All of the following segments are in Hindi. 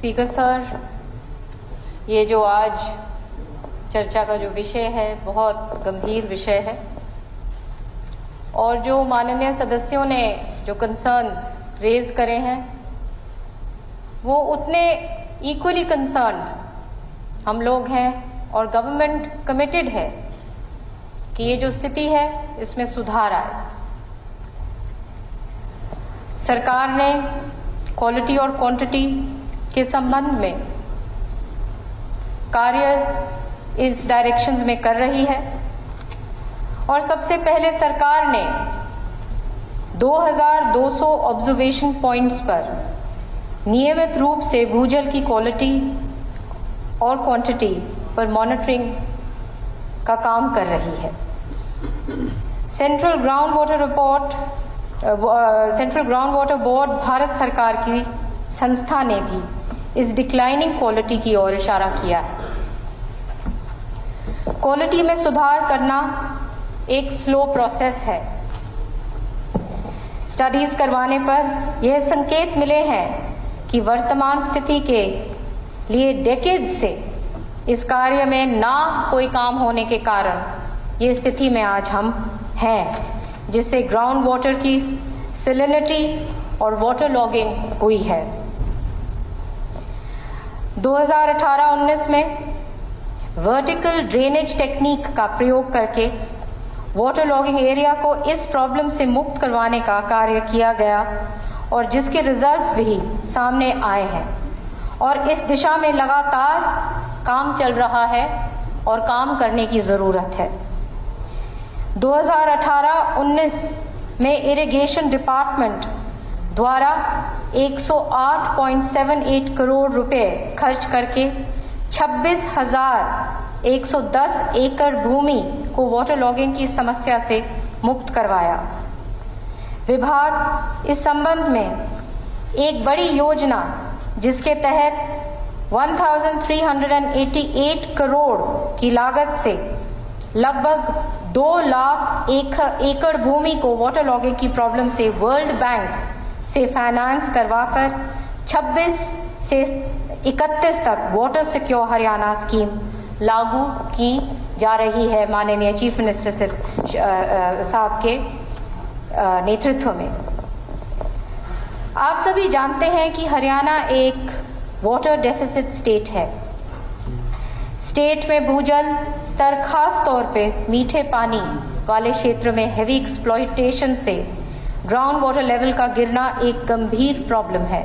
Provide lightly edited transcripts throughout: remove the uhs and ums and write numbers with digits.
स्पीकर सर, ये जो आज चर्चा का जो विषय है बहुत गंभीर विषय है और जो माननीय सदस्यों ने जो कंसर्न्स रेज करे हैं वो उतने इक्वली कंसर्न्ड हम लोग हैं और गवर्नमेंट कमिटेड है कि ये जो स्थिति है इसमें सुधार आए। सरकार ने क्वालिटी और क्वांटिटी के संबंध में कार्य इस डायरेक्शंस में कर रही है और सबसे पहले सरकार ने 2200 ऑब्जर्वेशन पॉइंट्स पर नियमित रूप से भूजल की क्वालिटी और क्वांटिटी पर मॉनिटरिंग का काम कर रही है। Central ground water board Bharat सरकार की संस्था ने भी इस डिक्लाइनिंग क्वालिटी की ओर इशारा किया है। क्वालिटी में सुधार करना एक स्लो प्रोसेस है। स्टडीज करवाने पर यह संकेत मिले हैं कि वर्तमान स्थिति के लिए डेकेड से इस कार्य में ना कोई काम होने के कारण ये स्थिति में आज हम हैं, जिससे ग्राउंड वाटर की सैलिनिटी और वाटर लॉगिंग हुई है। 2018-19 में वर्टिकल ड्रेनेज टेक्निक का प्रयोग करके वाटर लॉगिंग एरिया को इस प्रॉब्लम से मुक्त करवाने का कार्य किया गया और जिसके रिजल्ट्स भी सामने आए हैं और इस दिशा में लगातार काम चल रहा है और काम करने की जरूरत है। 2018-19 में इरिगेशन डिपार्टमेंट द्वारा 108.78 करोड़ रुपए खर्च करके 26,110 एकड़ भूमि को वाटर लॉगिंग की समस्या से मुक्त करवाया। विभाग इस संबंध में एक बड़ी योजना जिसके तहत 1,388 करोड़ की लागत से लगभग 2 लाख एकड़ भूमि को वाटर लॉगिंग की प्रॉब्लम से वर्ल्ड बैंक से फाइनेंस करवाकर 26 से 31 तक वाटर सिक्योर हरियाणा स्कीम लागू की जा रही है माननीय चीफ मिनिस्टर साहब के नेतृत्व में। आप सभी जानते हैं कि हरियाणा एक वाटर डेफिसिट स्टेट है। स्टेट में भूजल स्तर खास तौर पे मीठे पानी वाले क्षेत्र में हेवी एक्सप्लॉयटेशन से ग्राउंड वाटर लेवल का गिरना एक गंभीर प्रॉब्लम है,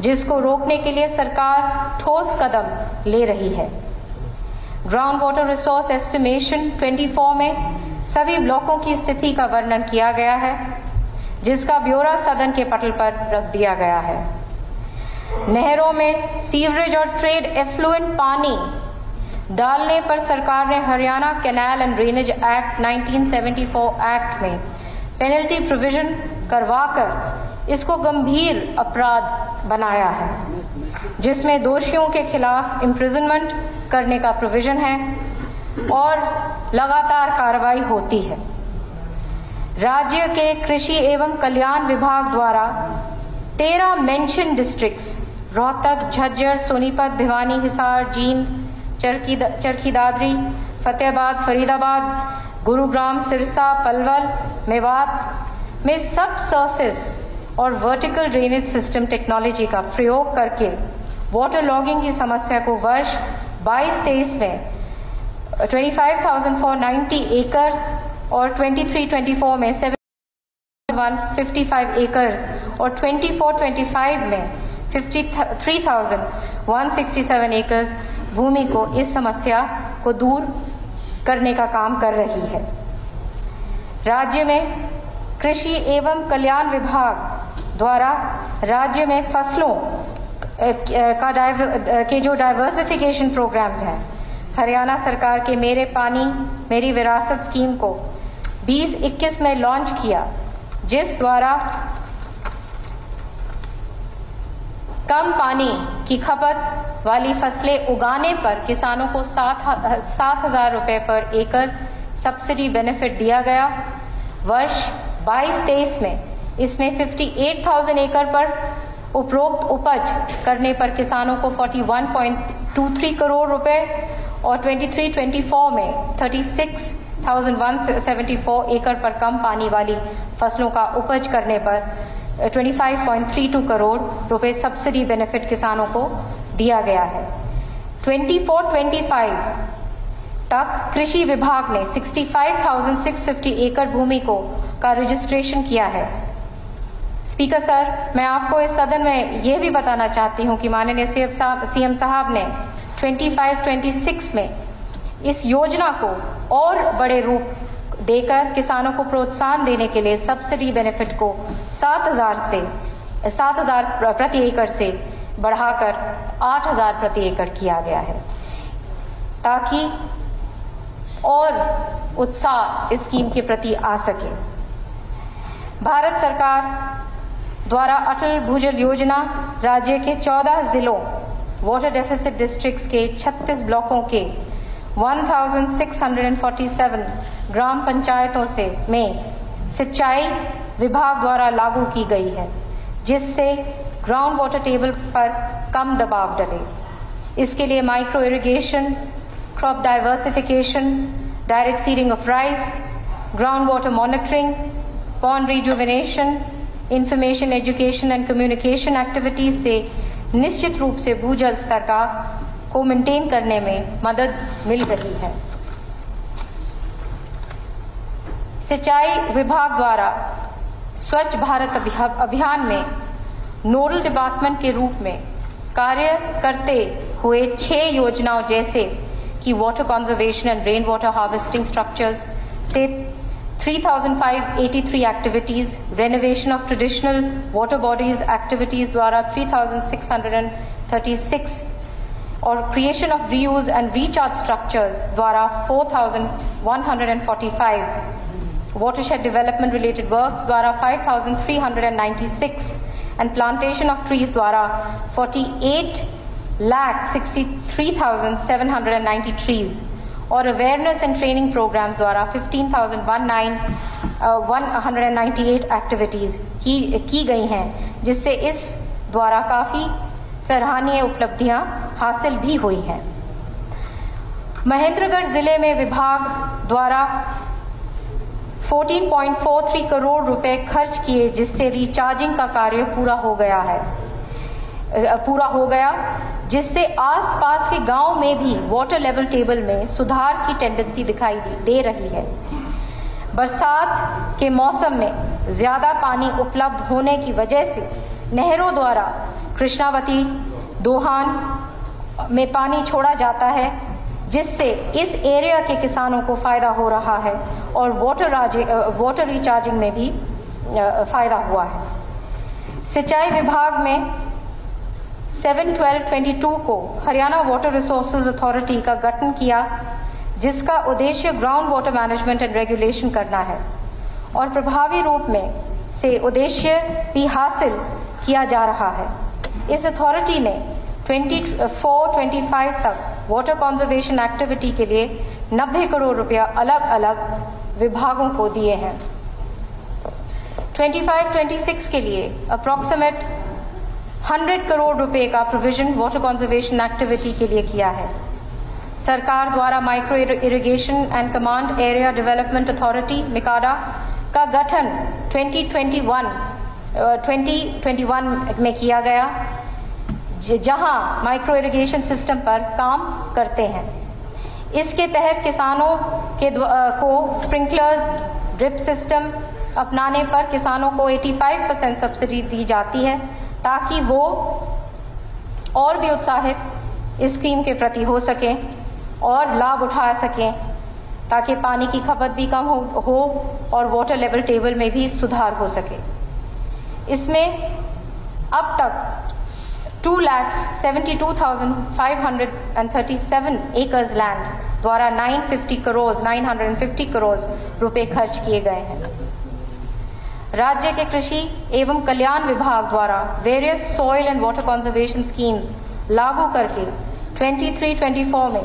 जिसको रोकने के लिए सरकार ठोस कदम ले रही है। ग्राउंड वाटर रिसोर्स एस्टिमेशन 24 में सभी ब्लॉकों की स्थिति का वर्णन किया गया है, जिसका ब्यौरा सदन के पटल पर रख दिया गया है। नहरों में सीवरेज और ट्रेड एफ्लुएंट पानी डालने पर सरकार ने Haryana canal and drainage act 1974 act में पेनल्टी प्रोविजन करवाकर इसको गंभीर अपराध बनाया है, जिसमें दोषियों के खिलाफ इम्प्रिजनमेंट करने का प्रोविजन है और लगातार कार्रवाई होती है। राज्य के कृषि एवं कल्याण विभाग द्वारा 13 मेंशन डिस्ट्रिक्ट्स रोहतक, झज्जर, सोनीपत, भिवानी, हिसार, जींद, चरखी दादरी, फतेहाबाद, फरीदाबाद, गुरुग्राम, सिरसा, पलवल, मेवात में सब सरफेस और वर्टिकल ड्रेनेज सिस्टम टेक्नोलॉजी का प्रयोग करके वाटर लॉगिंग की समस्या को वर्ष 22-23 में 25,490 एकर्स और 23-24 में 7,155 एकर्स और 24-25 में 53,167 एकर्स भूमि को इस समस्या को दूर करने का काम कर रही है। राज्य में कृषि एवं कल्याण विभाग द्वारा राज्य में फसलों के जो डाइवर्सिफिकेशन प्रोग्राम्स हैं, हरियाणा सरकार के मेरे पानी मेरी विरासत स्कीम को 2021 में लॉन्च किया, जिस द्वारा कम पानी की खपत वाली फसलें उगाने पर किसानों को 7,000 रुपए पर एकड़ सब्सिडी बेनिफिट दिया गया। वर्ष 22-23 में इसमें 58,000 एकड़ पर उपरोक्त उपज करने पर किसानों को 41.23 करोड़ रुपए और 23-24 में 36,174 एकड़ पर कम पानी वाली फसलों का उपज करने पर 25.32 करोड़ रुपए सब्सिडी बेनिफिट किसानों को दिया गया है। 24-25 तक कृषि विभाग ने 65,650 एकड़ भूमि का रजिस्ट्रेशन किया है। स्पीकर सर, मैं आपको इस सदन में यह भी बताना चाहती हूं कि माननीय सीएम साहब ने 25-26 में इस योजना को और बड़े रूप देकर किसानों को प्रोत्साहन देने के लिए सब्सिडी बेनिफिट को 7,000 प्रति एकड़ से बढ़ाकर 8,000 प्रति एकड़ किया गया है, ताकि और उत्साह इस स्कीम के प्रति आ सके। भारत सरकार द्वारा अटल भूजल योजना राज्य के 14 जिलों वाटर डेफिसिट डिस्ट्रिक्ट्स के 36 ब्लॉकों के 1647 ग्राम पंचायतों में सिंचाई विभाग द्वारा लागू की गई है, जिससे ग्राउंड वाटर टेबल पर कम दबाव डले। इसके लिए micro irrigation, crop diversification, direct seeding of rice, ground water monitoring, pond rejuvenation, information, education and communication activities से निश्चित रूप से भूजल स्तर को मेंटेन करने में मदद मिल रही है। सिंचाई विभाग द्वारा स्वच्छ भारत अभियान में नोडल डिपार्टमेंट के रूप में कार्य करते हुए 6 योजनाओं जैसे कि water conservation and rain water harvesting structures से 3,583 activities, renovation of traditional water bodies activities द्वारा 3,636 और creation of reuse and recharge structures द्वारा 4,145, watershed development related works द्वारा 5,396 and plantation of trees द्वारा 48,63,790 trees और awareness and training programs द्वारा 15,198 एक्टिविटीज की गई हैं, जिससे इस द्वारा काफी सराहनीय उपलब्धियां हासिल भी हुई हैं। महेंद्रगढ़ जिले में विभाग द्वारा 14.43 करोड़ रुपए खर्च किए, जिससे रिचार्जिंग का कार्य पूरा हो गया, जिससे आसपास के गांव में भी वाटर लेवल टेबल में सुधार की टेंडेंसी दिखाई दे रही है। बरसात के मौसम में ज्यादा पानी उपलब्ध होने की वजह से नहरों द्वारा कृष्णावती दोहान में पानी छोड़ा जाता है, जिससे इस एरिया के किसानों को फायदा हो रहा है और वाटर रिचार्जिंग में भी फायदा हुआ है। सिंचाई विभाग में 7/12/22 को हरियाणा वाटर रिसोर्सेज अथॉरिटी का गठन किया, जिसका उद्देश्य ground water management and regulation करना है और प्रभावी रूप में से उद्देश्य भी हासिल किया जा रहा है। इस अथॉरिटी ने 24-25 तक वाटर कंजर्वेशन एक्टिविटी के लिए 90 करोड़ रुपया अलग अलग विभागों को दिए हैं। 25-26 के लिए अप्रोक्सीमेट 100 करोड़ रुपए का प्रोविजन वाटर कंजर्वेशन एक्टिविटी के लिए किया है। सरकार द्वारा micro irrigation and command area development authority MICADA का गठन 2021 में किया गया, जहां माइक्रो इरिगेशन सिस्टम पर काम करते हैं। इसके तहत किसानों को स्प्रिंकलर्स, ड्रिप सिस्टम अपनाने पर किसानों को 85% सब्सिडी दी जाती है, ताकि वो और भी उत्साहित इस स्कीम के प्रति हो सकें और लाभ उठा सकें, ताकि पानी की खपत भी कम हो और वाटर लेवल टेबल में भी सुधार हो सके। इसमें अब तक 2,72,537 एकर्स लैंड द्वारा 950 करोड़ रुपए खर्च किए गए हैं। राज्य के कृषि एवं कल्याण विभाग द्वारा various soil and water conservation schemes लागू करके 23-24 में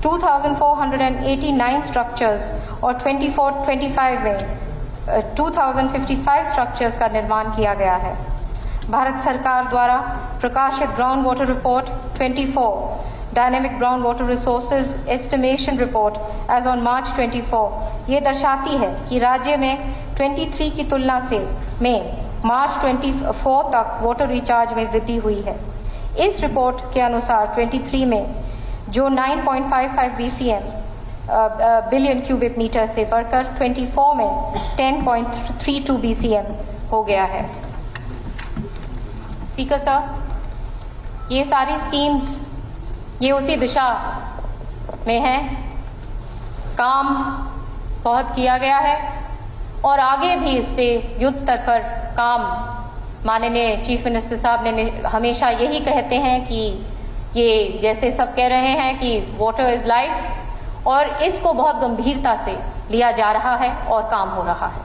2,489 स्ट्रक्चर्स और 24-25 में 2,055 स्ट्रक्चर्स का निर्माण किया गया है। भारत सरकार द्वारा प्रकाशित ground water report 24 dynamic ground water resources estimation report as on March 24 ये दर्शाती है कि राज्य में 23 की तुलना से मार्च 24 तक वाटर रिचार्ज में वृद्धि हुई है। इस रिपोर्ट के अनुसार 23 में जो 9.55 BCM बिलियन क्यूबिक मीटर से बढ़कर 24 में 10.32 BCM हो गया है। स्पीकर सर, ये सारी स्कीम्स ये उसी दिशा में है, काम बहुत किया गया है और आगे भी इस पे युद्ध स्तर पर काम माननीय चीफ मिनिस्टर साहब ने हमेशा यही कहते हैं कि ये जैसे सब कह रहे हैं कि वाटर इज लाइफ, और इसको बहुत गंभीरता से लिया जा रहा है और काम हो रहा है।